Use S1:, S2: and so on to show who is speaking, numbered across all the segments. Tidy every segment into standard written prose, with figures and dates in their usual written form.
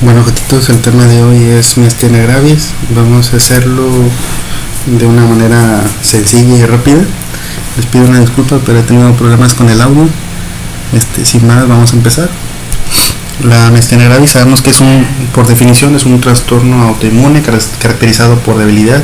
S1: Bueno, gatitos, el tema de hoy es miastenia gravis. Vamos a hacerlo de una manera sencilla y rápida. Les pido una disculpa, pero he tenido problemas con el audio. Sin más, vamos a empezar. La miastenia gravis sabemos que por definición es un trastorno autoinmune caracterizado por debilidad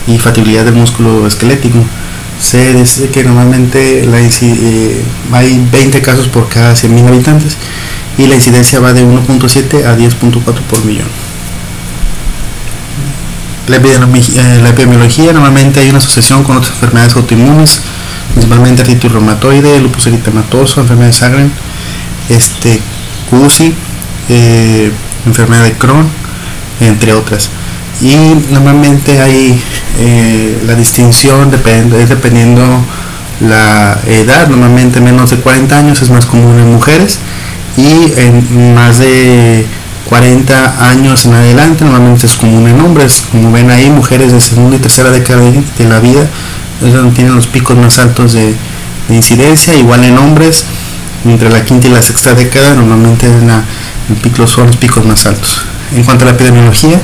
S1: y fatibilidad del músculo esquelético. Se dice que normalmente hay 20 casos por cada 100.000 habitantes y la incidencia va de 1.7 a 10.4 por millón. La epidemiología, normalmente hay una asociación con otras enfermedades autoinmunes, principalmente artritis reumatoide, lupus eritematoso, enfermedad de Sjögren, CUSI, enfermedad de Crohn, entre otras. Y normalmente hay la distinción dependiendo la edad. Normalmente menos de 40 años es más común en mujeres, y en más de 40 años en adelante normalmente es común en hombres. Como ven ahí, mujeres de segunda y tercera década de la vida es donde tienen los picos más altos de incidencia. Igual en hombres, entre la quinta y la sexta década normalmente son los picos más altos. En cuanto a la epidemiología,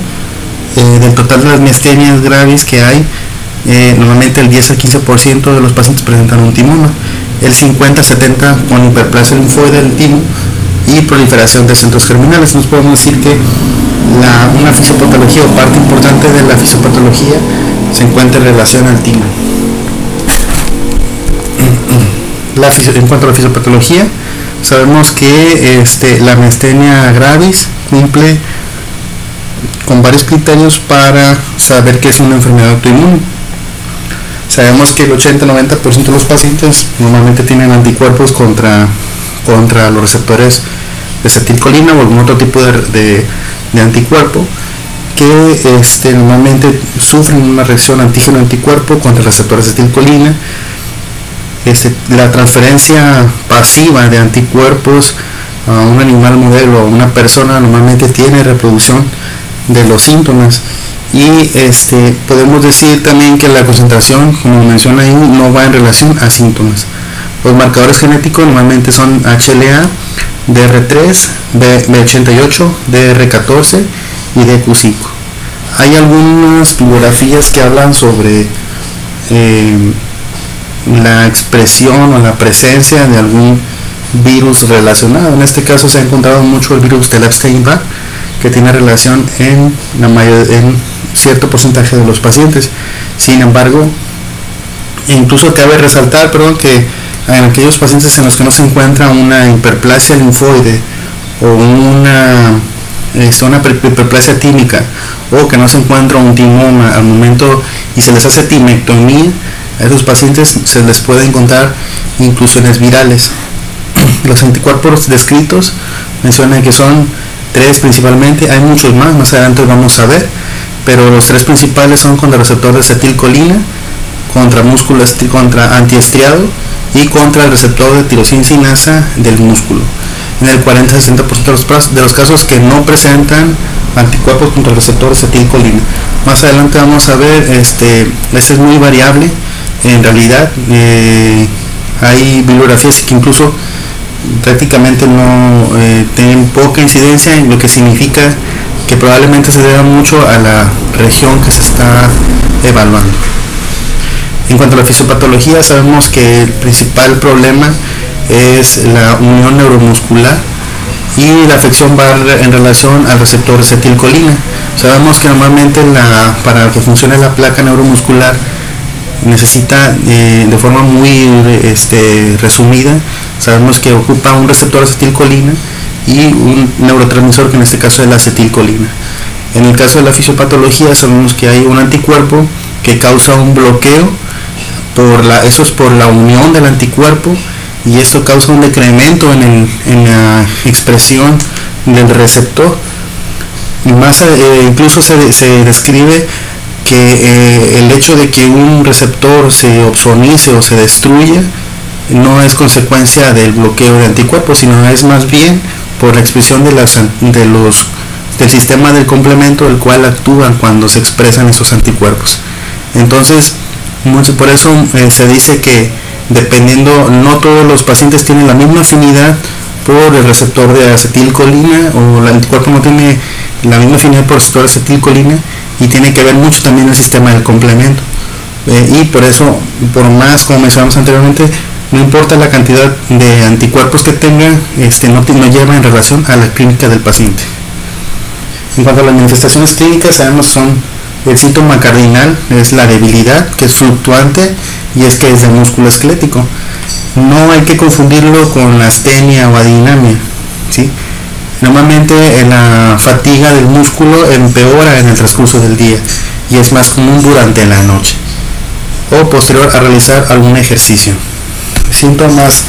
S1: del total de las miastenias gravis que hay, normalmente el 10 al 15% de los pacientes presentan un timoma, el 50-70% con hiperplasia linfoide del timo y proliferación de centros germinales. Nos podemos decir que una fisiopatología o parte importante de la fisiopatología se encuentra en relación al timo. En cuanto a la fisiopatología, sabemos que la miastenia gravis cumple con varios criterios para saber que es una enfermedad autoinmune. Sabemos que el 80-90% de los pacientes normalmente tienen anticuerpos contra los receptores de acetilcolina o algún otro tipo de anticuerpo, que normalmente sufren una reacción antígeno-anticuerpo contra el receptor de acetilcolina. La transferencia pasiva de anticuerpos a un animal modelo o a una persona normalmente tiene reproducción de los síntomas, y podemos decir también que la concentración, como menciona ahí, no va en relación a síntomas. Los marcadores genéticos normalmente son HLA, DR3, B88, DR14 y DQ5. Hay algunas bibliografías que hablan sobre la expresión o la presencia de algún virus relacionado. En este caso se ha encontrado mucho el virus del Epstein-Barr, que tiene relación en cierto porcentaje de los pacientes. Sin embargo, incluso cabe resaltar que en aquellos pacientes en los que no se encuentra una hiperplasia linfoide o una hiperplasia tímica, o que no se encuentra un timoma al momento y se les hace timectomía, a esos pacientes se les puede encontrar inclusiones virales. Los anticuerpos descritos mencionan que son 3 principalmente, hay muchos más adelante vamos a ver, pero los 3 principales son contra el receptor de acetilcolina, contra antiestriado y contra el receptor de tirosina sinasa del músculo. En el 40-60% de los casos que no presentan anticuerpos contra el receptor de acetilcolina. Más adelante vamos a ver, este es muy variable. En realidad hay bibliografías que incluso prácticamente no tienen poca incidencia, lo que significa que probablemente se deba mucho a la región que se está evaluando. En cuanto a la fisiopatología, sabemos que el principal problema es la unión neuromuscular y la afección va en relación al receptor de acetilcolina. Sabemos que normalmente para que funcione la placa neuromuscular necesita, de forma muy resumida, sabemos que ocupa un receptor de acetilcolina y un neurotransmisor, que en este caso es la acetilcolina. En el caso de la fisiopatología sabemos que hay un anticuerpo que causa un bloqueo, eso es por la unión del anticuerpo, y eso causa un decremento en la expresión del receptor. Y incluso se describe que el hecho de que un receptor se opsonice o se destruya no es consecuencia del bloqueo de anticuerpos, sino es más bien por la expresión del sistema del complemento, el cual actúan cuando se expresan esos anticuerpos. Entonces, por eso se dice que dependiendo, no todos los pacientes tienen la misma afinidad por el receptor de acetilcolina, o el anticuerpo no tiene la misma afinidad por el receptor de acetilcolina, y tiene que ver mucho también el sistema del complemento. Y por eso, por más, como mencionamos anteriormente, no importa la cantidad de anticuerpos que tenga, no lleva en relación a la clínica del paciente. En cuanto a las manifestaciones clínicas, sabemos que son el síntoma cardinal, es la debilidad, que es fluctuante, y es que es de músculo esquelético. No hay que confundirlo con la astenia o adinamia, ¿sí? Normalmente la fatiga del músculo empeora en el transcurso del día y es más común durante la noche o posterior a realizar algún ejercicio. Síntomas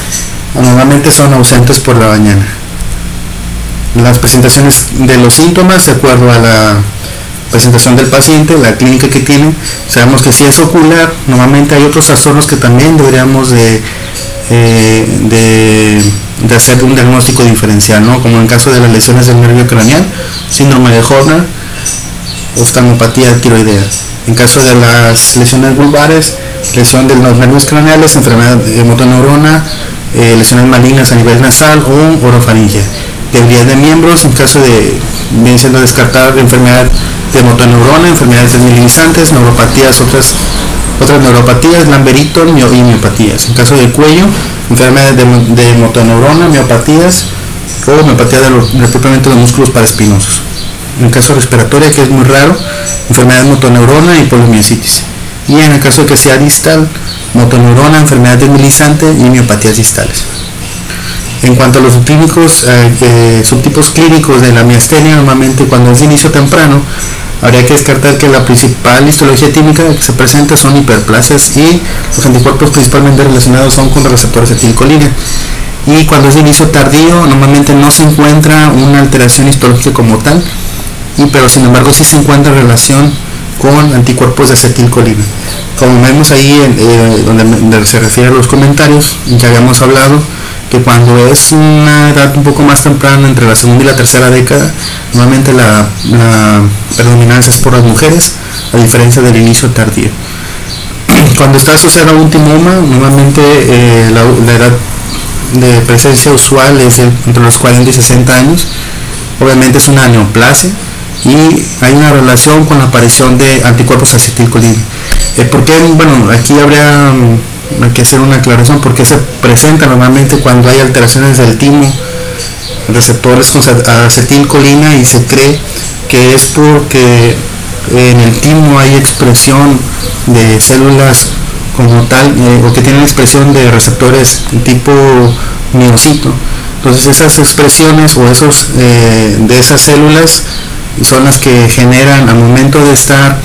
S1: normalmente son ausentes por la mañana. Las presentaciones de los síntomas, de acuerdo a la presentación del paciente, la clínica que tiene, sabemos que si es ocular, normalmente hay otros trastornos que también deberíamos de hacer un diagnóstico diferencial, ¿no? Como en caso de las lesiones del nervio craneal, síndrome de Horner, oftalmopatía tiroidea. En caso de las lesiones vulvares, lesión de los nervios craneales, enfermedad de motoneurona, lesiones malignas a nivel nasal o orofaringe. Debilidad de miembros, en caso de, bien siendo descartada enfermedad de motoneurona, enfermedades desmielizantes, neuropatías, otras neuropatías, lamberito y miopatías. En caso del cuello, enfermedades de motoneurona, miopatías o miopatía del propiamente de los músculos paraespinosos. En caso respiratorio, que es muy raro, enfermedad de motoneurona y poliomielitis. Y en el caso de que sea distal, motoneurona, enfermedad desmielizante y miopatías distales. En cuanto a los subtipos clínicos de la miastenia, normalmente cuando es de inicio temprano, habría que descartar que la principal histología típica que se presenta son hiperplasias y los anticuerpos principalmente relacionados son con los receptores de acetilcolina. Y cuando es de inicio tardío, normalmente no se encuentra una alteración histológica como tal, pero sin embargo sí se encuentra relación con anticuerpos de acetilcolina. Como vemos ahí donde se refiere a los comentarios, ya habíamos hablado que cuando es una edad un poco más temprana, entre la segunda y la tercera década, normalmente la predominancia es por las mujeres, a diferencia del inicio tardío. Cuando está asociado a un timoma, normalmente la edad de presencia usual es entre los 40 y 60 años. Obviamente es una neoplasia y hay una relación con la aparición de anticuerpos de acetilcolina. ¿Por qué? Bueno, aquí habría que hacer una aclaración porque se presenta normalmente cuando hay alteraciones del timo, receptores con acetilcolina, y se cree que es porque en el timo hay expresión de células como tal, o que tienen expresión de receptores tipo miocito. Entonces esas expresiones o de esas células son las que generan al momento de estar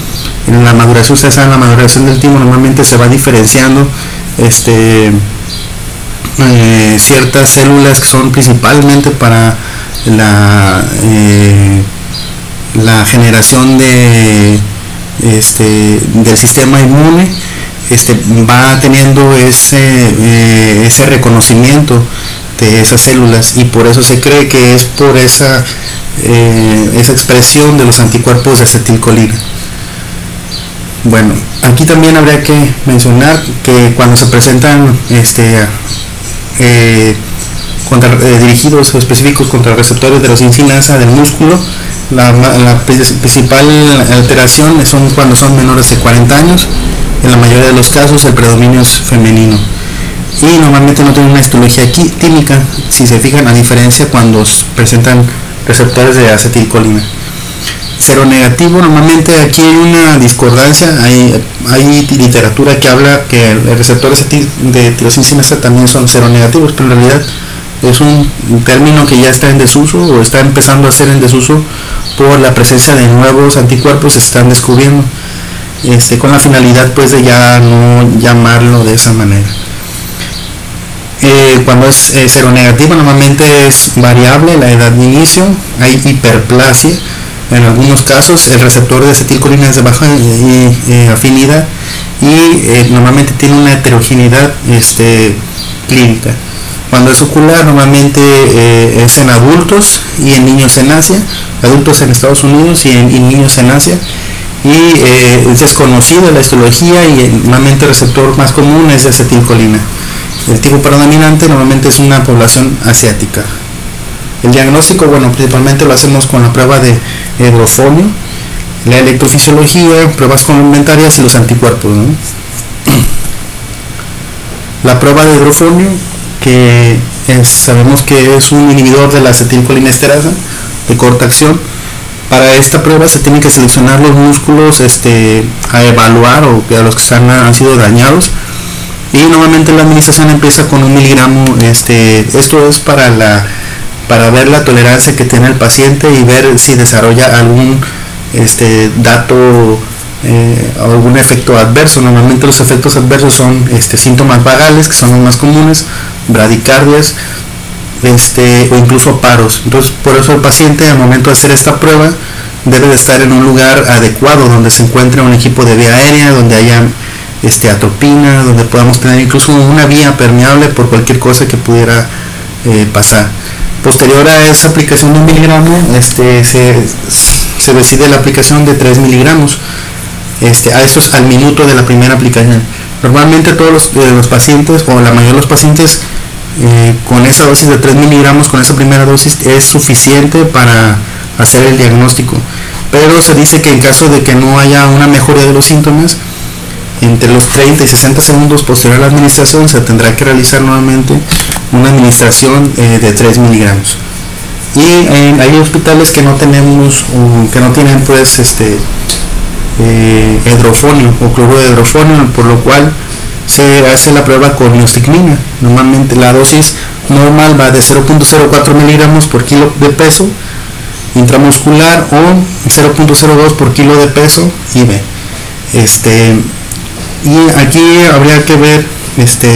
S1: en la maduración. Ustedes saben, la maduración del timo normalmente se va diferenciando ciertas células que son principalmente para la generación del sistema inmune. Va teniendo ese reconocimiento de esas células, y por eso se cree que es por esa expresión de los anticuerpos de acetilcolina. Bueno, aquí también habría que mencionar que cuando se presentan dirigidos o específicos contra receptores de la tirosina del músculo, la principal alteración son cuando son menores de 40 años. En la mayoría de los casos el predominio es femenino y normalmente no tienen una histología típica, si se fijan, a diferencia cuando presentan receptores de acetilcolina. Seronegativo, normalmente aquí hay una discordancia, hay literatura que habla que los receptores de tirosina también son seronegativos, pero en realidad es un término que ya está en desuso o está empezando a ser en desuso por la presencia de nuevos anticuerpos que se están descubriendo, con la finalidad pues de ya no llamarlo de esa manera. Cuando es seronegativo normalmente es variable la edad de inicio, hay hiperplasia. En algunos casos el receptor de acetilcolina es de baja afinidad y normalmente tiene una heterogeneidad clínica. Cuando es ocular normalmente es en adultos y en niños en Asia, adultos en Estados Unidos y en niños en Asia, y es desconocida la histología y normalmente el receptor más común es de acetilcolina. El tipo predominante normalmente es una población asiática. El diagnóstico, bueno, principalmente lo hacemos con la prueba de hidrofonio, la electrofisiología, pruebas complementarias y los anticuerpos, ¿no? La prueba de hidrofonio, que sabemos que es un inhibidor de la acetilcolinesterasa de corta acción. Para esta prueba se tienen que seleccionar los músculos a evaluar, o a los que han sido dañados, y normalmente la administración empieza con 1 miligramo. Esto es para ver la tolerancia que tiene el paciente y ver si desarrolla algún dato, algún efecto adverso. Normalmente los efectos adversos son síntomas vagales, que son los más comunes, bradicardias, o incluso paros. Entonces, por eso el paciente, al momento de hacer esta prueba, debe de estar en un lugar adecuado, donde se encuentre un equipo de vía aérea, donde haya atropina, donde podamos tener incluso una vía permeable por cualquier cosa que pudiera pasar. Posterior a esa aplicación de 1 miligramo, se decide la aplicación de 3 miligramos. A esto es al minuto de la primera aplicación. Normalmente todos los pacientes, o la mayoría de los pacientes, con esa dosis de 3 miligramos, con esa primera dosis, es suficiente para hacer el diagnóstico. Pero se dice que en caso de que no haya una mejoría de los síntomas, entre los 30 y 60 segundos posterior a la administración, se tendrá que realizar nuevamente una administración de 3 miligramos. Y hay hospitales que no tenemos, que no tienen pues hidrofonio o cloruro de hidrofonio, por lo cual se hace la prueba con neostigmina. Normalmente la dosis normal va de 0.04 miligramos por kilo de peso intramuscular, o 0.02 por kilo de peso IV. Y aquí habría que ver,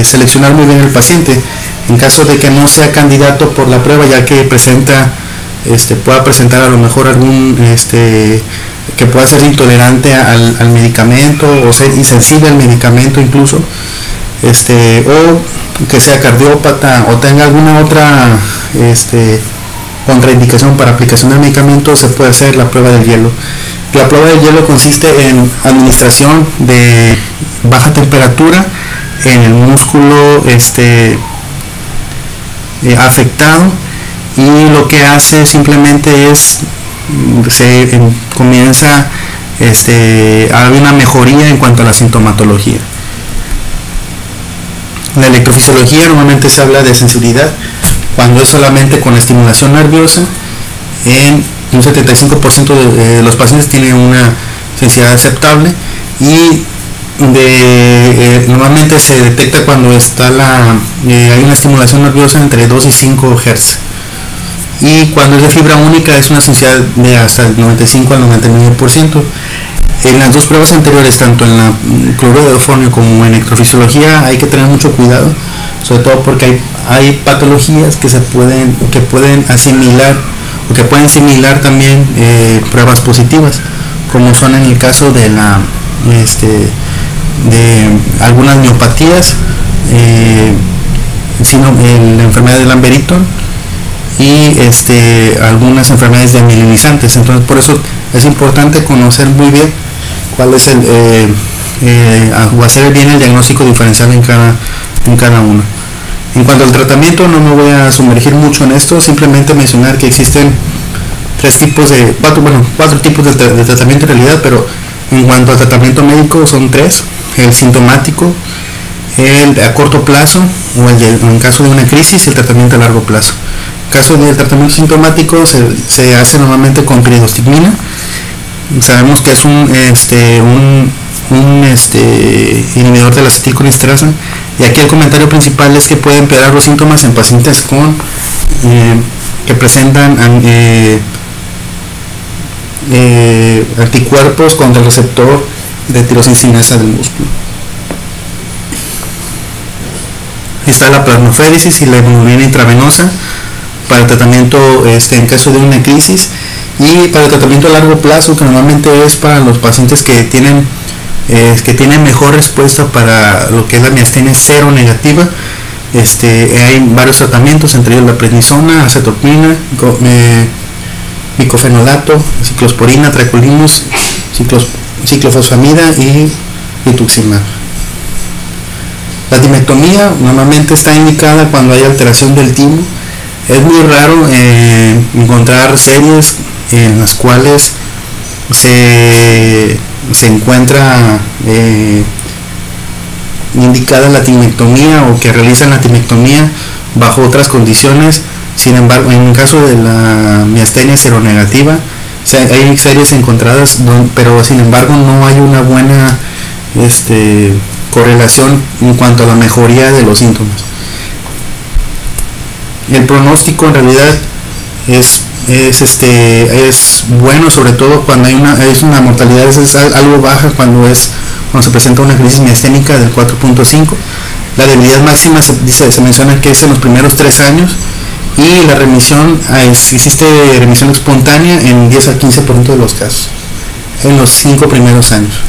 S1: seleccionar muy bien el paciente. En caso de que no sea candidato por la prueba, ya que pueda presentar a lo mejor algún que pueda ser intolerante al medicamento, o ser insensible al medicamento incluso, o que sea cardiópata, o tenga alguna otra contraindicación para aplicación del medicamento, se puede hacer la prueba del hielo. La prueba del hielo consiste en administración de baja temperatura en el músculo afectado, y lo que hace simplemente es comienza a haber una mejoría en cuanto a la sintomatología. La electrofisiología, normalmente se habla de sensibilidad cuando es solamente con estimulación nerviosa. En un 75% de los pacientes tienen una sensibilidad aceptable, y normalmente se detecta cuando hay una estimulación nerviosa entre 2 y 5 Hz, y cuando es de fibra única es una sensibilidad de hasta el 95 al 99%. En las dos pruebas anteriores, tanto en la cloruro de hidrofonio como en electrofisiología, hay que tener mucho cuidado, sobre todo porque hay patologías que pueden asimilar, o que pueden similar también pruebas positivas, como son en el caso de de algunas miopatías, la enfermedad de Lamberton, y algunas enfermedades demielinizantes. Entonces, por eso es importante conocer muy bien cuál es o hacer bien el diagnóstico diferencial en cada uno. En cuanto al tratamiento, no me voy a sumergir mucho en esto, simplemente mencionar que existen cuatro tipos de tratamiento en realidad, pero en cuanto al tratamiento médico son 3: el sintomático, el a corto plazo, o en caso de una crisis, el tratamiento a largo plazo. En caso del tratamiento sintomático, se hace normalmente con piridostigmina. Sabemos que es un inhibidor de la acetilcolinesterasa, y aquí el comentario principal es que puede empeorar los síntomas en pacientes que presentan anticuerpos contra el receptor de tirosina del músculo. Está la plasmaféresis y la hemoglobina intravenosa para el tratamiento en caso de una crisis, y para el tratamiento a largo plazo, que normalmente es para los pacientes que tienen mejor respuesta para lo que es la miastenia cero negativa. Hay varios tratamientos, entre ellos la prednisona, acetopina, micofenolato, ciclosporina, tacrolimus, ciclofosfamida y rituximab. La timectomía normalmente está indicada cuando hay alteración del timo, Es muy raro encontrar series en las cuales se encuentra indicada la timectomía o que realizan la timectomía bajo otras condiciones. Sin embargo, en el caso de la miastenia seronegativa, hay series encontradas, pero sin embargo no hay una buena correlación en cuanto a la mejoría de los síntomas. El pronóstico en realidad es bueno, sobre todo cuando hay una mortalidad es algo baja cuando se presenta una crisis miasténica del 4.5. La debilidad máxima se menciona que es en los primeros 3 años, y la remisión, existe remisión espontánea en 10 al 15% de los casos en los 5 primeros años.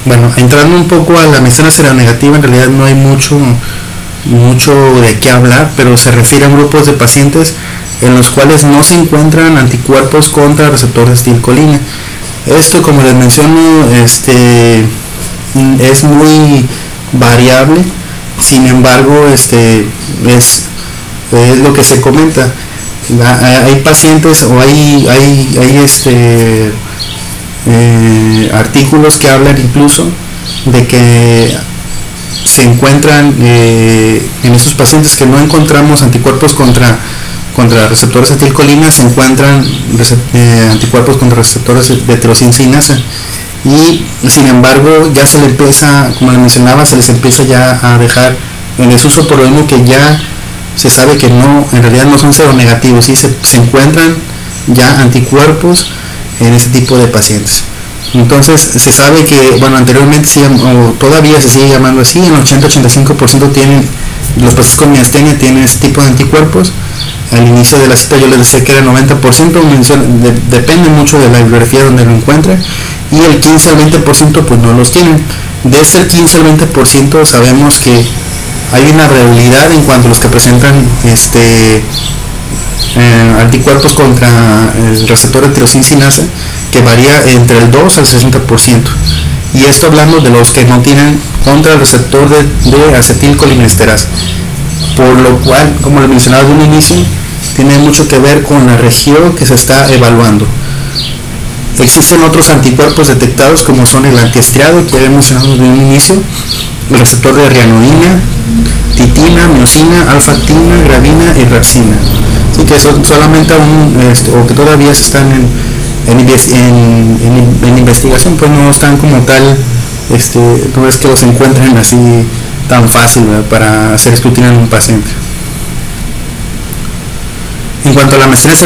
S1: Bueno, entrando un poco a la miastenia seronegativa, en realidad no hay mucho de qué hablar, pero se refiere a grupos de pacientes en los cuales no se encuentran anticuerpos contra el receptor de acetilcolina. Esto, como les menciono, es muy variable. Sin embargo, es lo que se comenta. Hay pacientes o hay artículos que hablan incluso de que se encuentran en esos pacientes que no encontramos anticuerpos contra receptores de acetilcolina, se encuentran anticuerpos contra receptores de tirosina sinasa, y sin embargo ya se le empieza, como les mencionaba, se les empieza ya a dejar en desuso, por lo mismo que ya se sabe que en realidad no son seronegativos, y se encuentran ya anticuerpos en ese tipo de pacientes. Entonces se sabe que, anteriormente todavía se sigue llamando así, en 80-85% tienen, los pacientes con miastenia tienen ese tipo de anticuerpos. Al inicio de la cita yo les decía que era 90%, depende mucho de la bibliografía donde lo encuentren, y el 15 al 20% pues no los tienen. De ese 15 al 20% sabemos que hay una variabilidad en cuanto a los que presentan anticuerpos contra el receptor de tirosina sinasa, que varía entre el 2 al 60%, y esto hablando de los que no tienen contra el receptor de acetilcolinesterasa, por lo cual, como les mencionaba de un inicio, tiene mucho que ver con la región que se está evaluando. Existen otros anticuerpos detectados, como son el antiestriado, que había mencionado de un inicio, el receptor de rianodina, titina, miosina, alfa-actina, gravina y racina. Así que son solamente o que todavía se están en investigación, pues no están como tal, no es que los encuentren así tan fácil, ¿verdad?, para hacer escrutinio en un paciente. En cuanto a la miastenia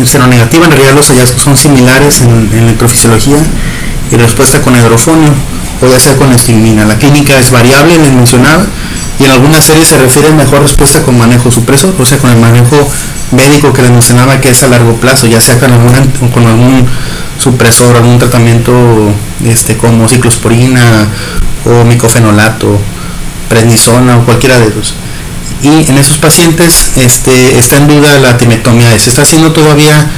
S1: seronegativa, en realidad los hallazgos son similares en electrofisiología y respuesta con hidrofonio, o ya sea con estigmina. La clínica es variable, les mencionaba, y en algunas series se refiere a mejor respuesta con manejo supresor, o sea, con el manejo médico que les mencionaba, que es a largo plazo, ya sea con algún supresor, algún tratamiento como ciclosporina o micofenolato, prednisona o cualquiera de ellos. Y en esos pacientes está en duda la timectomía. Se está haciendo todavía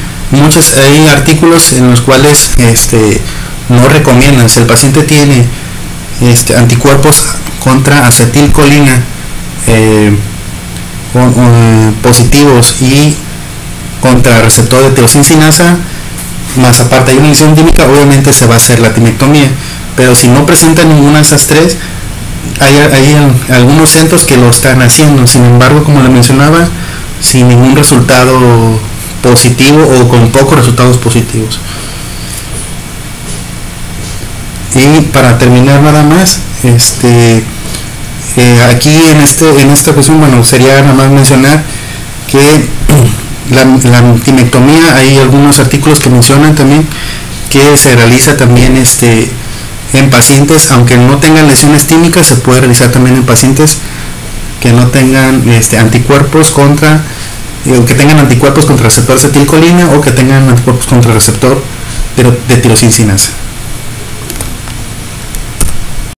S1: hay artículos en los cuales no recomiendan, si el paciente tiene anticuerpos contra acetilcolina positivos y contra receptor de tirosina sinasa, más aparte hay una lesión química, obviamente se va a hacer la timectomía. Pero si no presenta ninguna de esas tres, hay algunos centros que lo están haciendo. Sin embargo, como le mencionaba, sin ningún resultado positivo o con pocos resultados positivos. Y para terminar nada más, aquí en esta ocasión, sería nada más mencionar que la timectomía, hay algunos artículos que mencionan también que se realiza también en pacientes, aunque no tengan lesiones químicas, se puede realizar también en pacientes que no tengan anticuerpos contra receptor acetilcolina, o que tengan anticuerpos contra el receptor de tirosina sinasa.